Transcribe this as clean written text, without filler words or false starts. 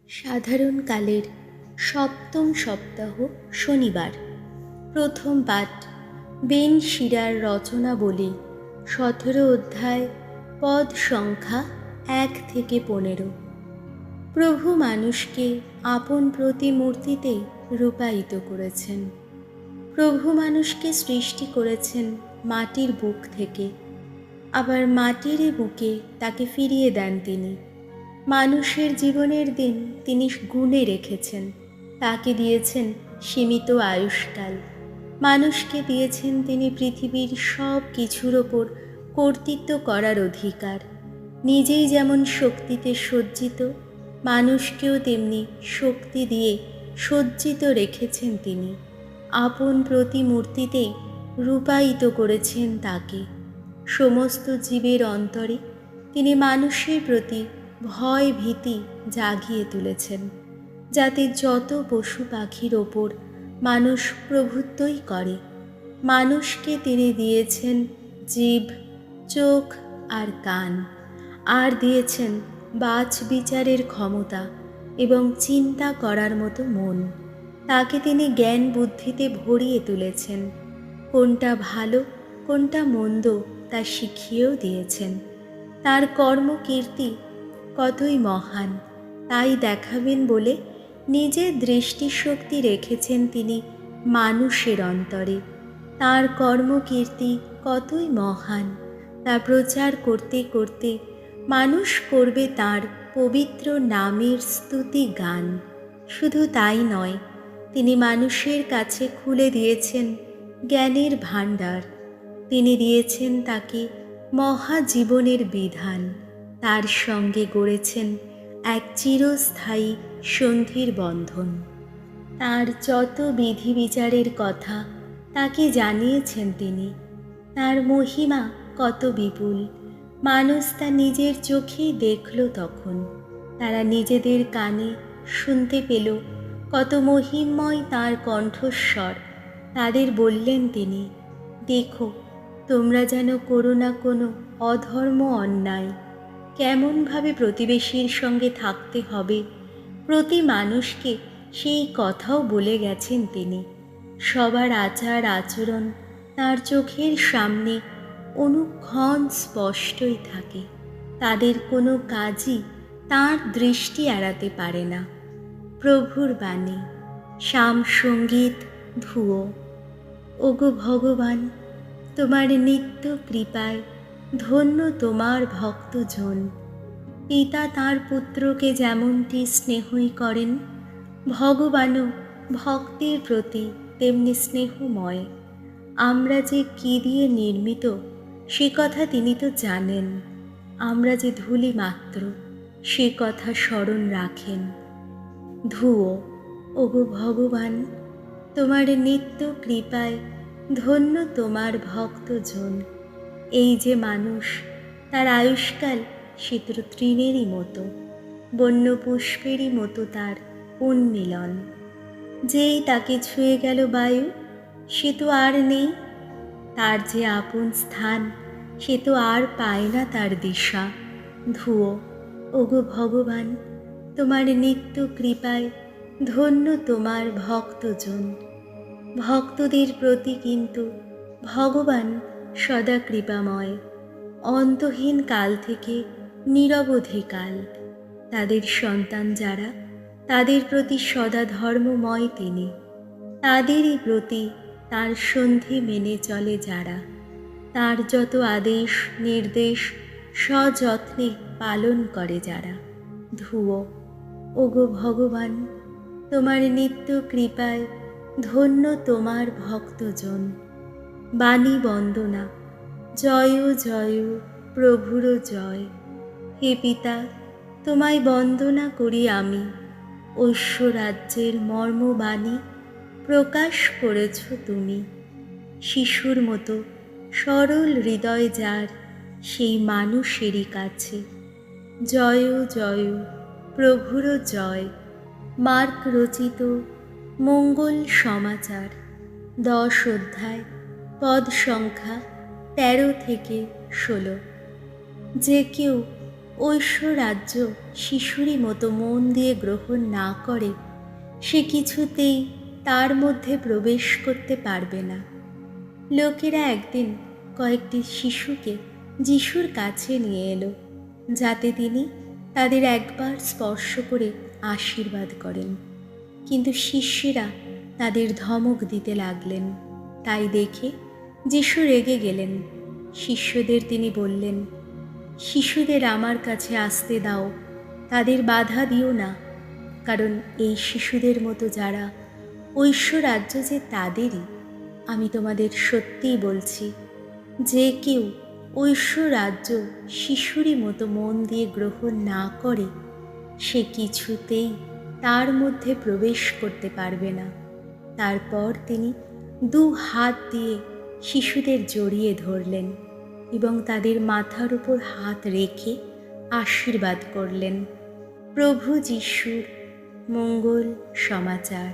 সাধারণ কালের সপ্তম সপ্তাহ শনিবার। প্রথম পাঠ বেন শিরার রচনাবলী, 17 অধ্যায়, পদ সংখ্যা 1 থেকে 15। প্রভু মানুষকে আপন প্রতিমূর্তিতে রূপায়িত করেছেন। প্রভু মানুষকে সৃষ্টি করেছেন মাটির বুক থেকে, আবার মাটিরই বুকে তাকে ফিরিয়ে দেন তিনি। মানুষের জীবনের দিন তিনি গুণে রেখেছেন, তাকে দিয়েছেন সীমিত আয়ুষ্কাল। মানুষকে দিয়েছেন তিনি পৃথিবীর সব কিছুর ওপর কর্তৃত্ব করার অধিকার। নিজেই যেমন শক্তিতে সজ্জিত, মানুষকেও তেমনি শক্তি দিয়ে সজ্জিত রেখেছেন তিনি। আপন প্রতিমূর্তিতেই রূপায়িত করেছেন তাকে। সমস্ত জীবের অন্তরে তিনি মানুষের প্রতি ভয় ভীতি জাগিয়ে তুলেছেন, যাতে যত পশু পাখির ওপর মানুষ প্রভুত্বই করে। মানুষকে তিনি দিয়েছেন জিভ, চোখ আর কান, আর দিয়েছেন বাছ বিচারের ক্ষমতা এবং চিন্তা করার মতো মন। তাকে তিনি জ্ঞান বুদ্ধিতে ভরিয়ে তুলেছেন, কোনটা ভালো কোনটা মন্দ তা শিখিয়েও দিয়েছেন। তার কর্মকীর্তি কতই মহান তাই দেখাবেন বলে নিজের দৃষ্টিশক্তি রেখেছেন তিনি মানুষের অন্তরে। তার কর্মকীর্তি কতই মহান তা প্রচার করতে করতে মানুষ করবে তার পবিত্র নামের স্তুতি গান। শুধু তাই নয়, তিনি মানুষের কাছে খুলে দিয়েছেন জ্ঞানের ভাণ্ডার। তিনি দিয়েছেন তাকে মহাজীবনের বিধান, তার সঙ্গে গড়েছেন এক চিরস্থায়ী সন্ধির বন্ধন। তার যত বিধি বিচারের কথা তাকে জানিয়েছেন তিনি। তার মহিমা কত বিপুল, মানুষ তা নিজের চোখেই দেখল তখন। তারা নিজেদের কানে শুনতে পেল কত মহিমময় তার কণ্ঠস্বর। তাদের বললেন তিনি, দেখো, তোমরা যেন করো না কোনো অধর্ম অন্যায়। কেমনভাবে প্রতিবেশীর সঙ্গে থাকতে হবে, প্রতি মানুষকে সেই কথাও বলে গেছেন তিনি। সবার আচার আচরণ তার চোখের সামনে অনুক্ষণ স্পষ্টই থাকে। তাদের কোনো কাজই তাঁর দৃষ্টি এড়াতে পারে না। প্রভুর বাণী, শাম সঙ্গীত ধুয়ো। ওগো ভগবান, তোমার নিত্য কৃপায় ধন্য তোমার ভক্তজন। পিতা তাঁর পুত্রকে যেমনটি স্নেহই করেন, ভগবানও ভক্তের প্রতি তেমনি স্নেহময়। আমরা যে কী দিয়ে নির্মিত সে কথা তিনি তো জানেন। আমরা যে ধূলি মাত্র সে কথা স্মরণ রাখেন। ধুয়ো। ওগো ভগবান, তোমার নিত্য কৃপায় ধন্য তোমার ভক্তজন। এই যে মানুষ, তার আয়ুষ্কাল শীতল তৃণেরই মতো, বন্য পুষ্পেরই মতো তার উন্মিলন। যেই তাকে ছুঁয়ে গেল বায়ু, সে তো আর নেই। তার যে আপন স্থান, সে তো আর পায় না তার দিশা। ধুয়ো। ওগো ভগবান, তোমার নিত্য কৃপায় ধন্য তোমার ভক্তজন। ভক্তদের প্রতি কিন্তু ভগবান সদা কৃপাময়। অন্তহীন কাল থেকে নিরবধি কাল তাদের সন্তান যারা, তাদের প্রতি সদা ধর্মময় তিনি। তাদেরই প্রতি তার সন্ধি মেনে চলে যারা, তার যত আদেশ নির্দেশ সযত্নে পালন করে যারা। ধুয়ো। ওগো ভগবান, তোমার নিত্য কৃপায় ধন্য তোমার ভক্তজন। বাণী বন্দনা। জয় জয় প্রভুর জয়। হে পিতা, তোমায় বন্দনা করি আমি। ঐশ্বরাজ্যের মর্মবাণী প্রকাশ করেছ তুমি। শিশুর মতো সরল হৃদয় যার, সেই মানুষেরই কাছে। জয় জয় প্রভুর জয়। মার্ক রচিত মঙ্গল সমাচার, 10 অধ্যায়, পদ সংখ্যা 13 থেকে 16। যে কেউ ঐশ্বরাজ্য শিশুরই মতো মন দিয়ে গ্রহণ না করে, সে কিছুতেই তার মধ্যে প্রবেশ করতে পারবে না। লোকেরা একদিন কয়েকটি শিশুকে যিশুর কাছে নিয়ে এলো, যাতে তিনি তাদের একবার স্পর্শ করে আশীর্বাদ করেন। কিন্তু শিষ্যেরা তাদের ধমক দিতে লাগলেন। তাই দেখে যিশু রেগে গেলেন। শিষ্যদের তিনি বললেন, শিশুদের আমার কাছে আসতে দাও, তাদের বাধা দিও না, কারণ এই শিশুদের মতো যারা, ঐশ্বরাজ্য যে তাদেরই। আমি তোমাদের সত্যিই বলছি, যে কেউ ঐশ্বরাজ্য শিশুরই মতো মন দিয়ে গ্রহণ না করে, সে কিছুতেই তার মধ্যে প্রবেশ করতে পারবে না। তারপর তিনি 2 হাত দিয়ে শিশুদের জড়িয়ে ধরলেন এবং তাদের মাথার উপর হাত রেখে আশীর্বাদ করলেন। প্রভু যিশুর মঙ্গল সমাচার।